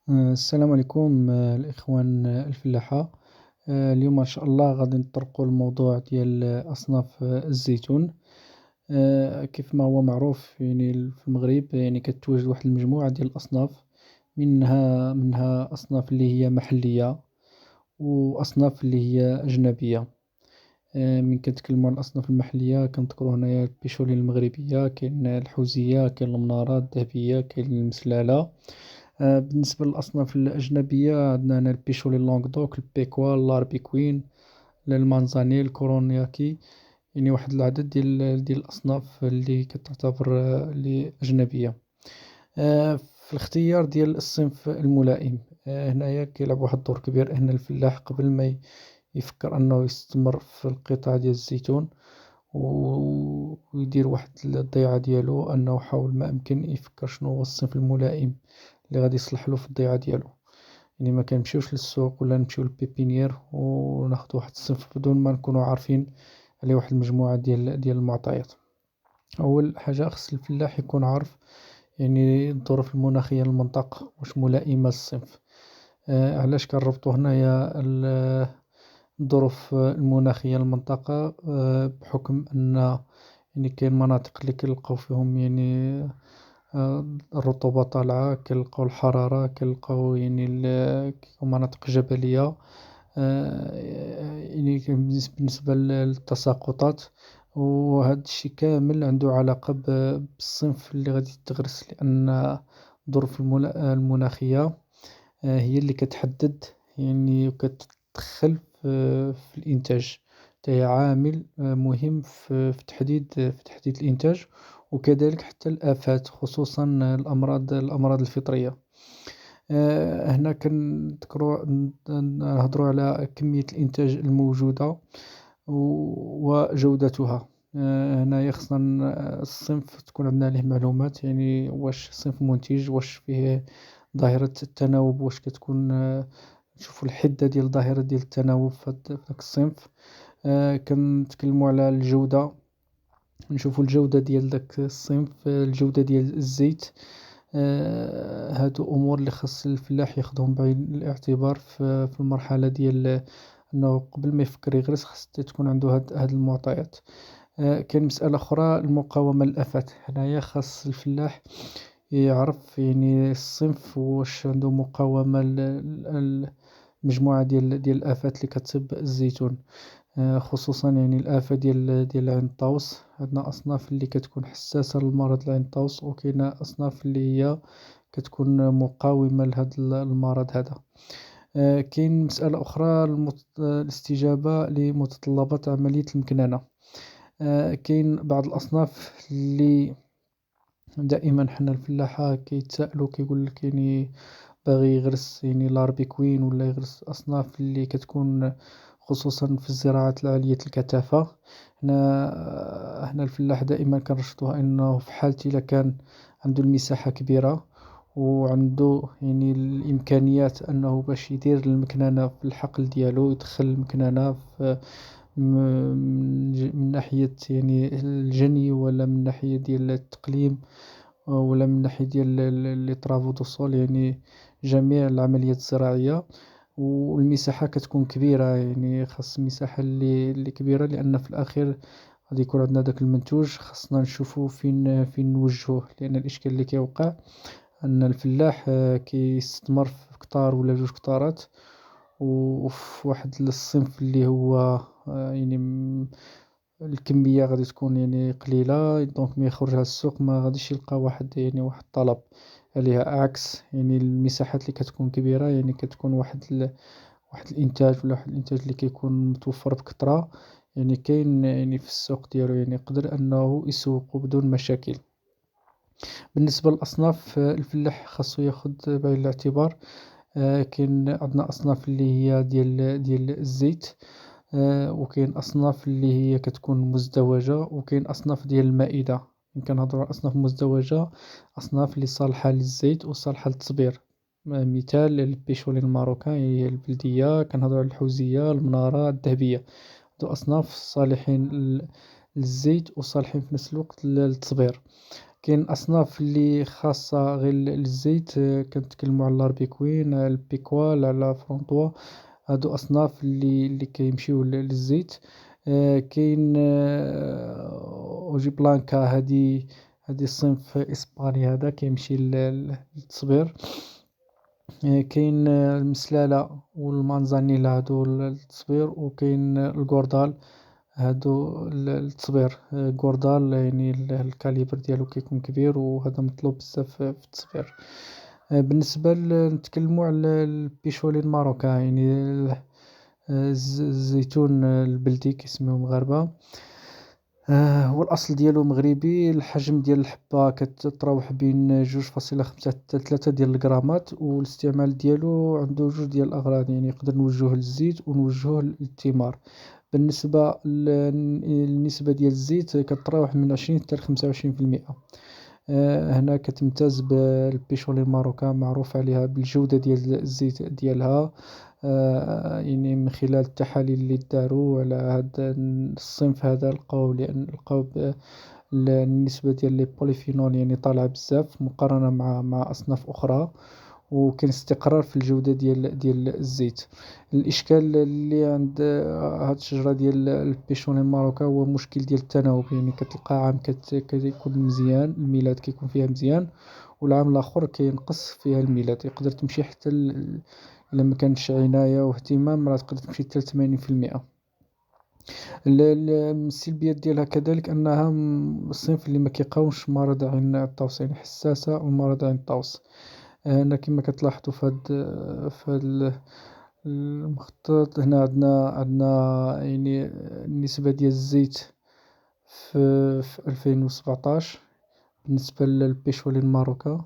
السلام عليكم الإخوان الفلاحة. اليوم إن شاء الله غادي نطرقوا الموضوع ديال أصناف الزيتون. كيف ما هو معروف يعني في المغرب يعني كتواجد واحد المجموعة ديال الأصناف، منها أصناف اللي هي محلية وأصناف اللي هي أجنبية. من كنتكلموا عن الأصناف المحلية كنذكروا هنايا البيشولي المغربية، كاين الحوزية، كاين المنارة الذهبية، كاين المسلالة. بالنسبة للأصناف الأجنبية عندنا هنا البيشولي لونغدوك، البيكوا، لاربيكوين، المانزانيل، الكورونياكي. يعني واحد العدد ديال الأصناف اللي كتعتبر اللي أجنبية. في الاختيار ديال الصنف الملائم، هنايا كيلعب واحد الدور كبير هنا الفلاح قبل ما يفكر أنه يستثمر في القطاع ديال الزيتون ويدير واحد الضيعة ديالو، أنه حاول ما أمكن يفكر شنو هو الصنف الملائم اللي غادي يصلح له في الضيعة ديالو. يعني ما كنمشيوش للسوق ولا نمشيو للبيبينيير وناخدو واحد الصنف بدون ما نكونوا عارفين عليه واحد المجموعة ديال المعطيات. أول حاجة خص الفلاح يكون عارف يعني الظروف المناخية للمنطقة واش ملائمة للصنف. علاش كنربطو هنايا الظروف المناخية للمنطقة؟ بحكم أن يعني كاين مناطق اللي كنلقاو فيهم يعني الرطوبة طالعة، كنلقاو الحرارة، كنلقاو يعني مناطق جبلية. يعني بالنسبة للتساقطات، وهذا الشيء كامل عنده علاقة بالصنف اللي غادي تغرس، لأن الظروف المناخية هي اللي كتحدد يعني وكتدخل في الإنتاج. هي عامل مهم في تحديد الإنتاج، وكذلك حتى الآفات، خصوصا الأمراض الفطرية. هنا كنذكروا نهضروا على كمية الإنتاج الموجودة وجودتها. هنايا خصنا الصنف تكون عندنا عليه معلومات، يعني واش صنف منتج، واش فيه ظاهرة التناوب، واش كتكون نشوفوا الحدة ديال ظاهرة ديال التناوب في داك الصنف. كنتكلموا على الجودة، نشوفوا الجودة ديال داك الصنف، الجودة ديال الزيت. هادو أمور اللي خاص الفلاح ياخدهم بعين الاعتبار في المرحلة ديال أنه قبل ما يفكر يغرس خاص تكون عنده هاد المعطيات. كاين مسألة أخرى، المقاومة للآفات. هنايا خاص الفلاح يعرف يعني الصنف واش عنده مقاومة لمجموعة ديال الآفات اللي كتصيب الزيتون. خصوصا يعني الآفة ديال عين الطاووس. عندنا أصناف اللي كتكون حساسة لمرض العين الطاووس، وكاينة أصناف اللي هي كتكون مقاومة لهذا المرض هذا. كاين مسألة أخرى، الاستجابة لمتطلبات عملية المكننة. كاين بعض الأصناف اللي دائما حنا الفلاحة كيتسائلوا كيقول لك يعني باغي يغرس يعني لاربيكوين ولا يغرس أصناف اللي كتكون خصوصا في الزراعات العالية الكثافة. هنا الفلاح دائما كنرشدوه أنه في حالة إلا كان عنده المساحة كبيرة وعنده يعني الإمكانيات أنه باش يدير المكننة في الحقل ديالو، يدخل المكننة في من ناحية يعني الجني، ولا من ناحية ديال التقليم، ولا من ناحية ديال لي طرافو دو سول، يعني جميع العمليات الزراعية. والمساحة كتكون كبيرة، يعني خاص المساحة اللي كبيرة، لأن في الأخير غادي يكون عندنا داك المنتوج. خاصنا نشوفو فين نوجهوه، لأن الإشكال اللي كيوقع أن الفلاح كيستثمر في كتار ولا جوج كتارات وفي واحد الصنف اللي هو يعني الكمية غادي تكون يعني قليلة، دونك ملي يخرجها للسوق ما غاديش يلقى واحد الطلب عليها. عكس يعني المساحات اللي كتكون كبيرة، يعني كتكون واحد الإنتاج، ولا واحد الإنتاج اللي كيكون متوفر بكثرة، يعني كاين يعني في السوق ديالو، يعني يقدر أنه يسوقو بدون مشاكل. بالنسبة للأصناف، الفلاح خاصو ياخد بعين الاعتبار. كاين عندنا أصناف اللي هي ديال الزيت، وكاين أصناف اللي هي كتكون مزدوجة، وكاين أصناف ديال المائدة. كنهضرو على أصناف مزدوجة، أصناف اللي صالحة للزيت وصالحة للتصبير. مثال البيشولي الماروكان هي البلدية، كنهضرو على الحوزية، المنارة الذهبية. هادو أصناف صالحين للزيت وصالحين في نفس الوقت للتصبير. كاين أصناف اللي خاصة غير للزيت، كنتكلمو على لاربيكوين، على البيكوال، على فرونطوا. هادو أصناف اللي كيمشيو للزيت. كاين أوجي بلانكا، هادي صنف إسباني، هذا كيمشي للتصبير. كاين المسلالة والمانزانيلا، هادو للتصبير. وكاين الكوردال، هادو للتصبير. كوردال يعني الكاليبر ديالو كيكون كبير، وهذا مطلوب بزاف في التصبير. بالنسبة نتكلمو على البيشولي الماروكان، يعني الزيتون البلدي كيسميوه المغاربة. هو الأصل ديالو مغربي. الحجم ديال الحبة كتتراوح بين 2.5 حتى 3 ديال الغرامات، والاستعمال ديالو عنده جوج ديال الأغراض، يعني يقدر نوجهوه للزيت ونوجهوه للثمار. بالنسبة للنسبة ديال الزيت كتراوح من 20 حتى 25%. هنا كتمتاز بالبيشولي الماروكان، معروف عليها بالجودة ديال الزيت ديالها. يعني من خلال التحاليل اللي داروا على هذا الصنف هذا، لقاو النسبة ديال لي بوليفينول يعني طالعة بزاف مقارنة مع أصناف أخرى. وكاين استقرار في الجودة ديال الزيت. الإشكال اللي عند هاد الشجرة ديال البيشون الماروكا هو مشكل ديال التناوب، يعني كتلقى عام كيكون مزيان، الميلاد كيكون فيها مزيان، والعام الآخر كينقص فيها الميلاد. يقدر تمشي حتى إلا ما كانش عناية واهتمام، راه تقدر تمشي حتى 80%. السلبيات ديالها كذلك أنها الصنف اللي ما كيقاومش مرض عين الطوس، يعني حساسة ومرض عين الطوس. هنا كما كتلاحظوا في هاد المخطط، هنا عندنا يعني النسبة ديال الزيت في 2017 بالنسبة للبيشولي الماروكا.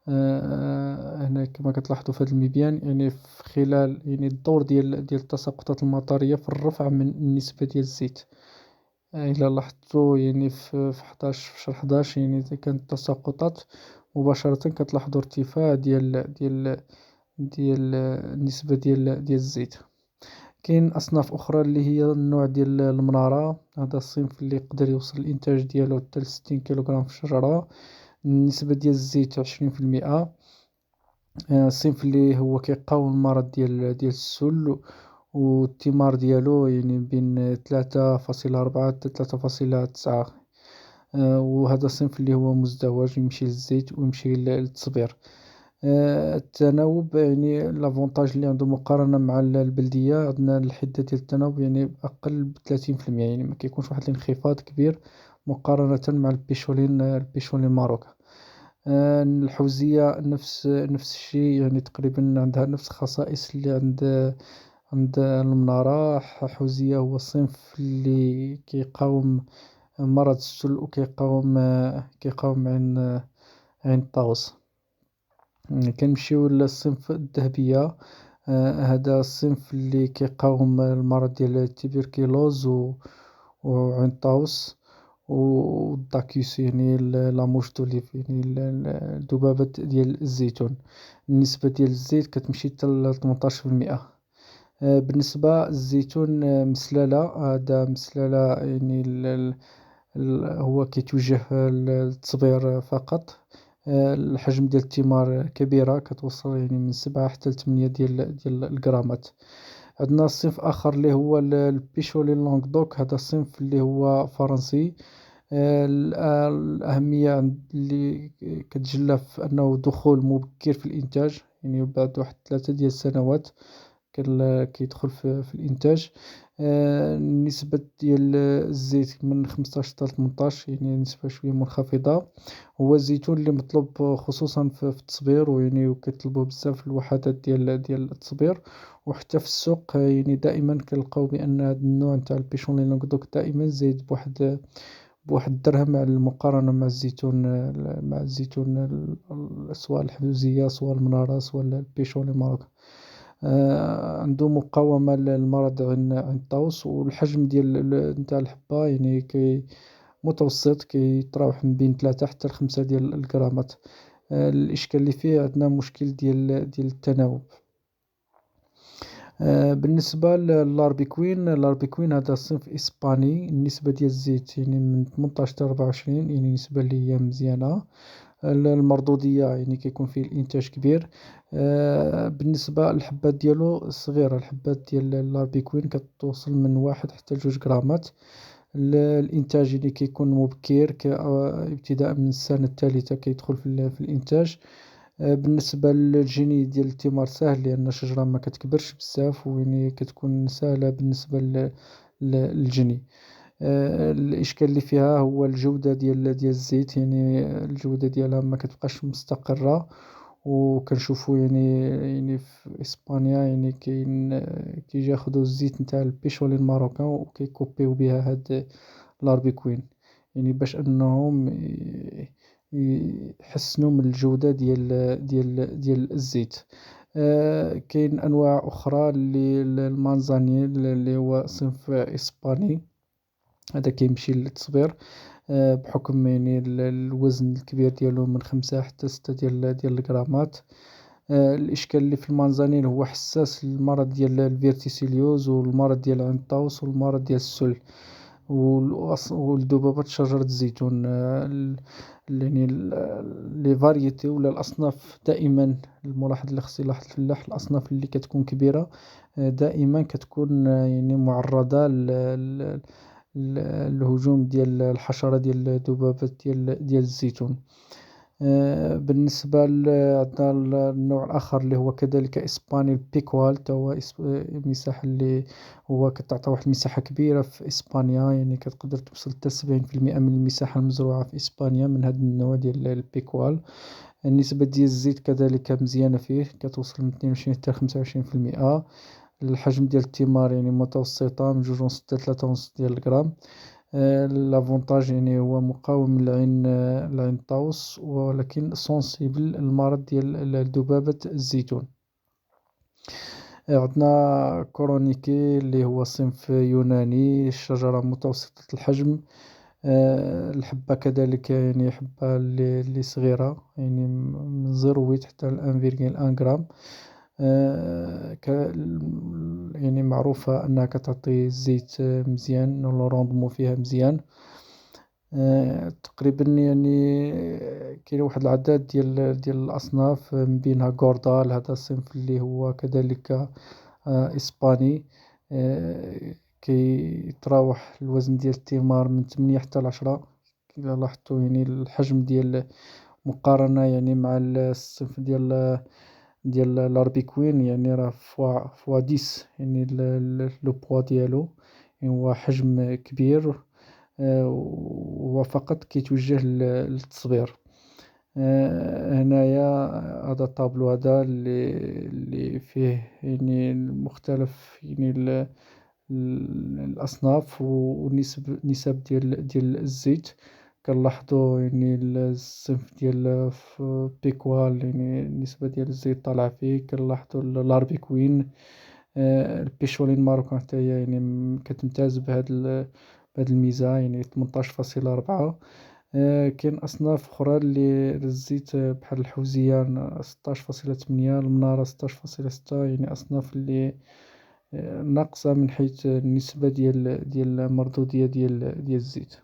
هنا كما كتلاحظوا في هذا المبيان، يعني في خلال يعني الدور ديال التساقطات المطرية في الرفع من النسبة ديال الزيت. إلا لاحظتوا يعني في 11 في شهر 11، يعني إذا كانت التساقطات مباشرة كتلاحظوا ارتفاع ديال النسبة ديال الزيت. كاين أصناف أخرى اللي هي النوع ديال المنارة. هذا الصنف اللي يقدر يوصل الإنتاج ديالو حتى ل60 كيلوغرام في الشجرة. النسبة ديال الزيت 20%. الصنف اللي هو كيقاوم المرض ديال السل، والثمار ديالو يعني بين 3.4 حتى 3.9. وهذا الصنف اللي هو مزدوج، يمشي للزيت ويمشي للتصبير. التناوب يعني لافونتاج اللي عنده مقارنة مع البلدية، عندنا الحدة ديال التناوب يعني أقل ب30%، يعني ما كيكونش واحد الانخفاض كبير مقارنة مع البيشولين ماروكا. الحوزية نفس الشيء، يعني تقريبا عندها نفس الخصائص اللي عند المنارة. حوزية هو الصنف اللي كيقاوم مرض السل، وكيقاوم عين الطاووس. كنمشيو للصنف الذهبية. هذا الصنف اللي كيقاوم المرض ديال التبركلوز وعين الطاووس والداكيوس، يعني لاموش دوليف، يعني الذبابة ديال الزيتون. النسبة ديال الزيت كتمشي حتى ل 18%. بالنسبة للزيتون مسلالة، هذا مسلالة يعني هو كيتوجه للتصبير فقط. الحجم ديال الثمار كبيرة، كتوصل يعني من 7 حتى ل8 ديال الغرامات. عندنا صنف آخر اللي هو البيشولي لونغدوك. هذا الصنف اللي هو فرنسي. الأهمية اللي كتجلى في أنه دخول مبكر في الإنتاج، يعني بعد واحد 3 ديال السنوات كيدخل في الإنتاج. نسبة ديال الزيت من 15 حتى 18، يعني نسبة شوية منخفضة. هو الزيتون اللي مطلوب خصوصا في التصبير، ويعني وكيطلبوه بزاف الوحدات ديال التصبير. وحتى في السوق يعني دائما كنلقاو بأن هذا النوع نتاع البيشون لي لونغدوك دائما زايد بواحد الدرهم على المقارنة مع الزيتون سواء الحلوزية، سواء المنارة، سواء البيشون ماروك. عنده مقاومة للمرض عين الطاووس. والحجم نتاع الحبة يعني متوسط، كيتراوح من بين 3 حتى ل5 ديال الغرامات. الإشكال اللي فيه عندنا مشكل ديال التناوب. بالنسبة للاربيكوين، الاربيكوين هذا صنف إسباني. النسبة ديال الزيت يعني من 18 حتى 24، يعني نسبة اللي هي مزيانة. المردودية يعني كيكون فيه الإنتاج كبير. بالنسبة للحبات ديالو صغيرة، الحبات ديال الاربيكوين كتوصل من 1 حتى ل2 غرامات. الإنتاج اللي كيكون مبكر، ابتداء من السنة الثالثة كيدخل في الإنتاج. بالنسبة للجني ديال الثمار ساهل، لأن الشجرة ما كتكبرش بزاف، ويعني كتكون سهلة بالنسبة للجني. الإشكال اللي فيها هو الجودة ديال الزيت، يعني الجودة ديالها ما كتبقاش مستقرة. وكنشوفو يعني في إسبانيا يعني كيجي ياخدو الزيت نتاع البيشول الماروكان وكيكوبيو بها هاد الاربيكوين، يعني باش انهم يحسنوا من الجودة ديال الزيت. كاين انواع اخرى اللي المانزانيل اللي هو صنف اسباني، هذا كيمشي للتصبير. بحكم يعني الوزن الكبير ديالو من 5 حتى 6 ديال الغرامات. الإشكال اللي في المنزانيل هو حساس للمرض ديال الفيرتيسيليوز، والمرض ديال العنطاوس، والمرض ديال السل، والذبابة شجرة الزيتون. يعني لي فاريتي ولا الأصناف دائما، الملاحظ اللي خص يلاحظ الفلاح الأصناف اللي كتكون كبيرة دائما كتكون يعني معرضة الهجوم ديال الحشرة ديال الذبابة ديال الزيتون. بالنسبة عندنا النوع الآخر اللي هو كذلك إسباني، البيكوال، تا هو المساحة اللي هو كتعطي واحد المساحة كبيرة في إسبانيا، يعني كتقدر توصل حتى 70% من المساحة المزروعة في إسبانيا من هذا النوع ديال البيكوال. النسبة ديال الزيت كذلك مزيانة فيه، كتوصل من 22 حتى 25%. الحجم ديال الثمار يعني متوسطة، من 2.5 حتى 3.5 ديال الغرام. لافونتاج يعني هو مقاوم لعين الطاووس، ولكن سونسيبل للمرض ديال ذبابة الزيتون. عندنا كورونيكي اللي هو صنف يوناني، الشجرة متوسطة الحجم. الحبة كذلك يعني حبة اللي صغيرة، يعني من 0.8 حتى 1,1 غرام. يعني معروفة أنها كتعطي الزيت مزيان، والروندمون فيها مزيان. تقريبا يعني كاين واحد العدد ديال الأصناف، من بينها غوردال، هذا الصنف اللي هو كذلك إسباني. كيتراوح الوزن ديال الثمار من 8 حتى ل10. إلا لاحظتو يعني الحجم ديال مقارنة يعني مع الصنف ديال الاربيكوين، يعني راه فوا 10، يعني لو بوا ديالو، يعني هو حجم كبير. هو فقط كيتوجه للتصبير. هنايا هذا الطابلو هذا اللي فيه يعني مختلف يعني الأصناف والنسب ديال الزيت. كنلاحظوا يعني الصنف ديال بيكوال، يعني النسبة ديال الزيت طالعة فيه. كنلاحظوا الاربيكوين. البيشولين ماروكان حتى هي يعني كتمتاز بهاد الميزة، يعني 18.4. كاين أصناف أخرى اللي الزيت بحال الحوزيان 16.8، المنارة 16.6، يعني أصناف اللي ناقصة من حيث النسبة ديال المردودية ديال الزيت.